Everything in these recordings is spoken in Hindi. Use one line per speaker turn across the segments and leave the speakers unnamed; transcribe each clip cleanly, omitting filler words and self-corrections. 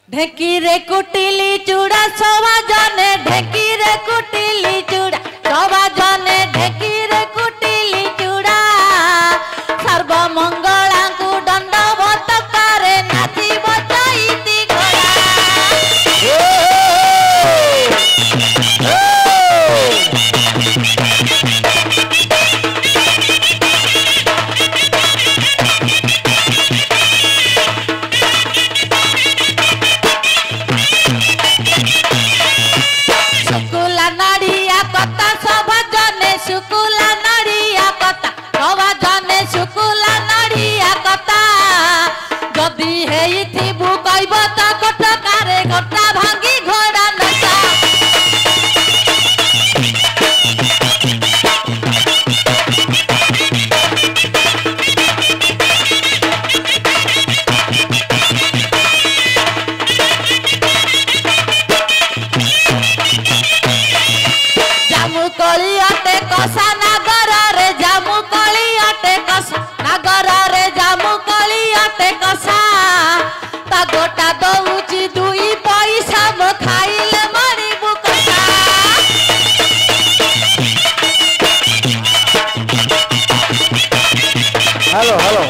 ढेकीरे कुटिली चूड़ा सवा जाने ढेकीरे कुटिली चूड़ा सवा जाने ढेकीरे कुटिली चूड़ा सर्व मंगला को दंडवत करे नाची बचाईती शुकुला नड़िया कता सभा जने शुकुला नड़िया कता सभा जने शुकुला नड़िया कता जदि हेइथिबु कइब त कटकारे घटा भांगी घोड़ा नचा जामुकली अटे कसा नागर रे जामुकली अटे कसा नागर रे जामुकली अटे कसा ता गोटा दउची दुई पैसा म खाइले मरिबु कसा
हेलो हेलो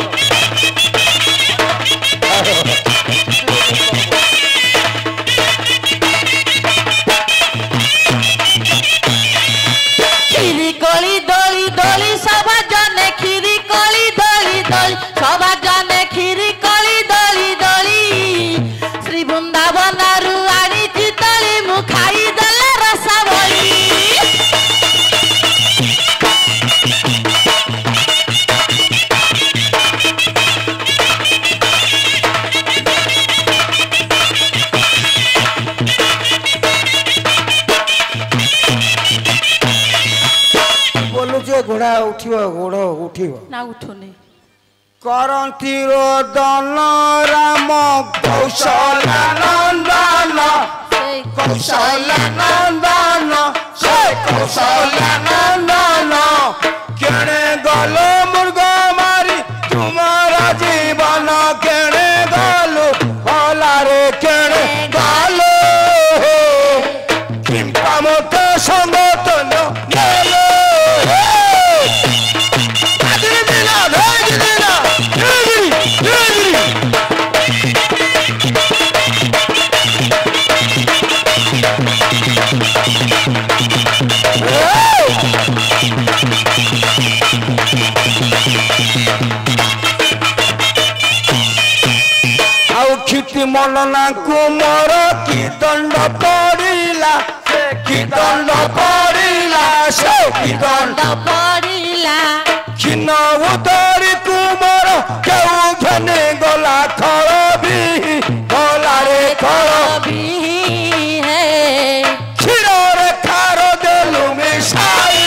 खीरी कोली दोली दोली सभा जने खीरी कोली दोली दोली सभा जने खीरी कोली दोली दोली श्री वृंदावन रु आनी चितली मु खाई देले रसावली
बोलू जे घोड़ा उठियो घोड़ो उठियो
ना उठुनी
करंती रोदन राम कौशला नंदन कौशला नंदन से कौशला नंदन केणे गलो मुर्ग मारी तुम्हारा जीवन केणे गलो भला रे केणे गलो किंपा मत संगतन नेलो क्षिति मनना कुमर की दंड पड़िला से की दंड पड़िला से की दंड
पड़िला
क्षीण उदरी कुमर केउ धने गला खर भी गला रे खर
भी है
क्षीर रे खार देलु मिसाई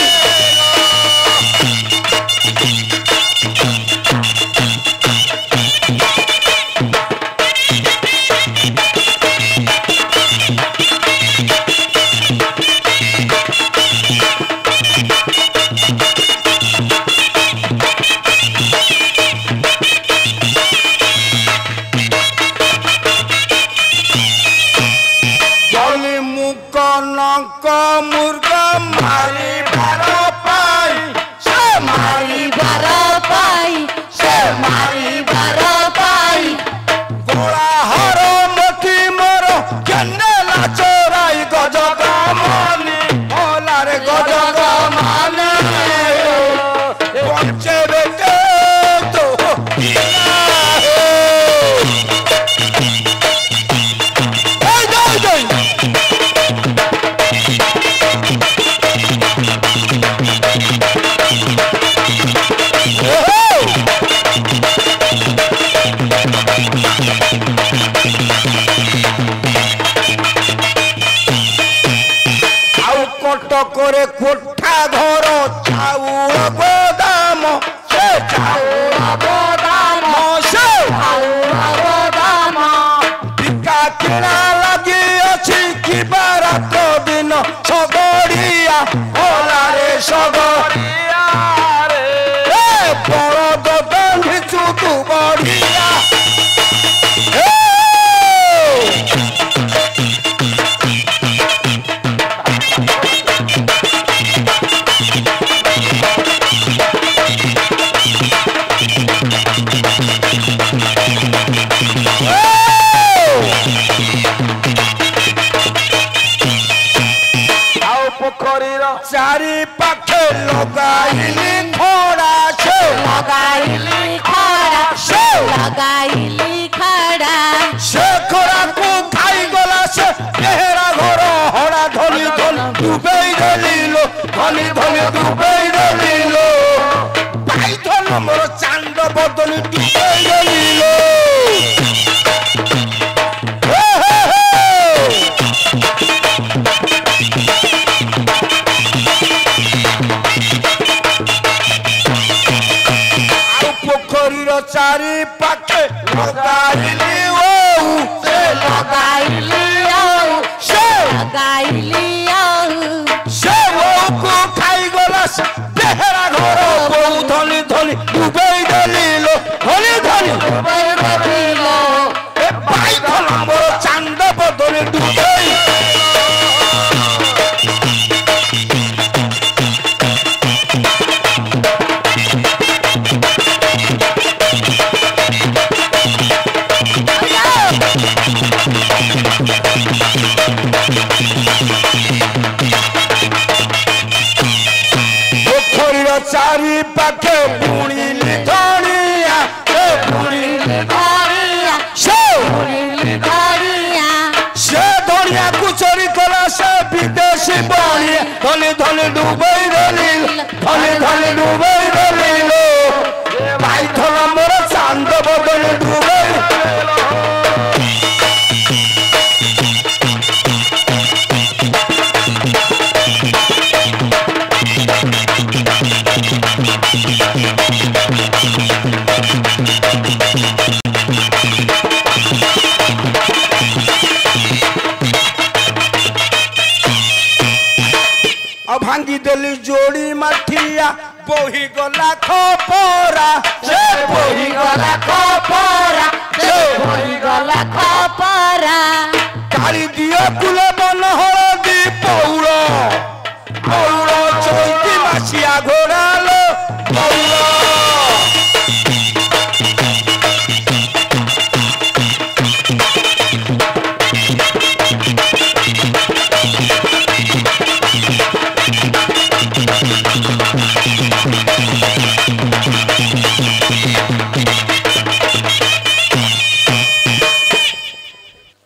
मुर्गा मारी बारो पाई से मारी बारो पाई से मारी बारो पाई गोड़ा हरो मोती मरो केनेला चोराई गजग मानी भोला रे गजग मानी बच्चे बेटे तो করে কোঠা ঘর চাউল গোদাম সে চাউল গোদাম সে চাউল গোদাম বিকা কিনা লাগি আছে কিবা রাত দিন সগড়িয়া ওলারে সগড়িয়া রে এ বড় দন হিচু তু বড়িয়া चारि पाखे लगाइली खड़ा से
लगाइली खड़ा
से
लगाइली खड़ा
से खड़ा को खाई गला से बेहरा घर हड़ा धनी धनी डुबई देलिलो धनी धनी डुबई देलिलो पाइथन मोर चांद बदनी डुबई देलिलो पोखरीर चारि पाखे लगाइली ओ से
लगाइली
से
लगाइली
से को खाई गला से बेहरा घर बहु धनी धनी डुबई देलिलो धनी धनी
दिलो
ए पाइथन मोर चांद बदनी डुबई चारि पाखे बुणिली धनिया बुणिली
धनिया
से
धनिया
से धनिया कुचरी कला से विदेशी बनिया धनी धनी डुबई देली धनी धनी डुबई देलिलो भाई थला मोर चांद बदनी डुबई भांगी देली जोड़ी माठिया बोही गला खपरा
से बोही गला खपरा से बोही गला खपरा
काली दिया कुले मन हळदी पौड़ पौड़ चैती माछिया घोड़ालो पौड़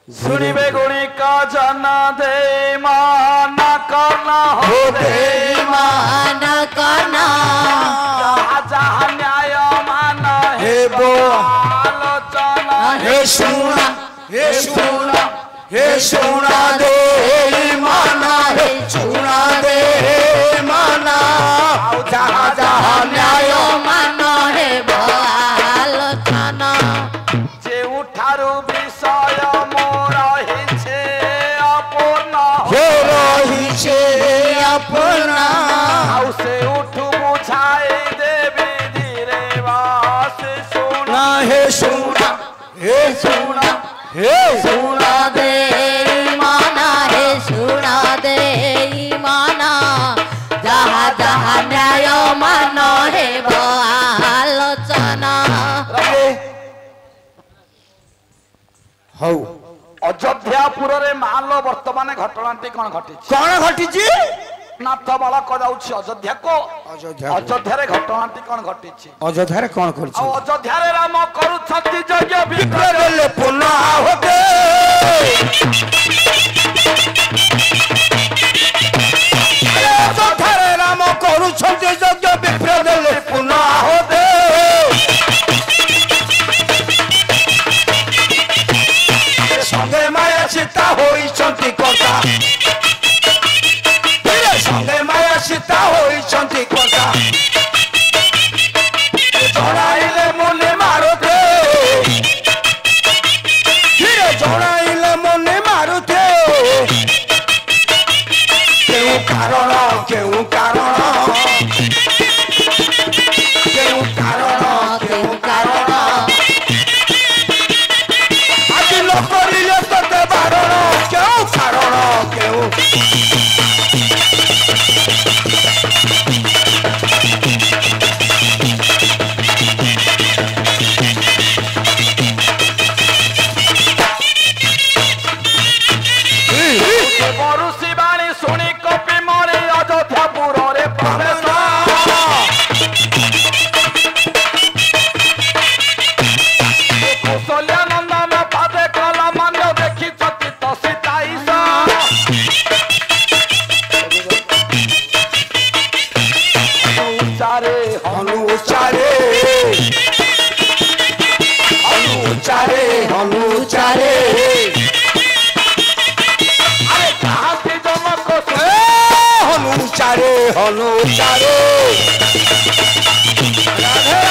सुनिबे गुणी का जाना दे माना करना हो दे
माना करना
जहाँ न्याय माना हे बो आलोचना हे सुना हे सुना हे सुना दे माना हे सुना दे माना जहाँ जहाँ न्याय
मानो हे आलोचना
जे उठारू विषय मोर हिछे अपना हे रहिछे अपना आउ से उठू बुझाई देवी धीरे वास सुना हे सुना हे सुना हे
सुना दे माना हे सुना दे माना जहाँ जहाँ न्याय मानो हे आलोचना
हौ अयोध्यापुर रे माल वर्तमान घटनाटी कौन घटी कौन घटी नाथ बालक जाउछि अयोध्या को अयोध्या रे घटनाटी कौन घटी अयोध्या रे कौन करछि अयोध्या रे राम करूछति यज्ञ विग्रहले पुनः होते अयोध्या रे राम करूछति यज्ञ विग्रहले पुनः होते संगे माया सीता होई चंती कोटा संगे माया सीता होई चंती कोटा जड़ाइले मुनि मारुते धीरे जड़ाइले मुनि मारुते केउ कारण केउ कारण केउ कारण केउ कारण आज लोकरिले तते बारण केउ कारण केउ
অনুসারে রাধে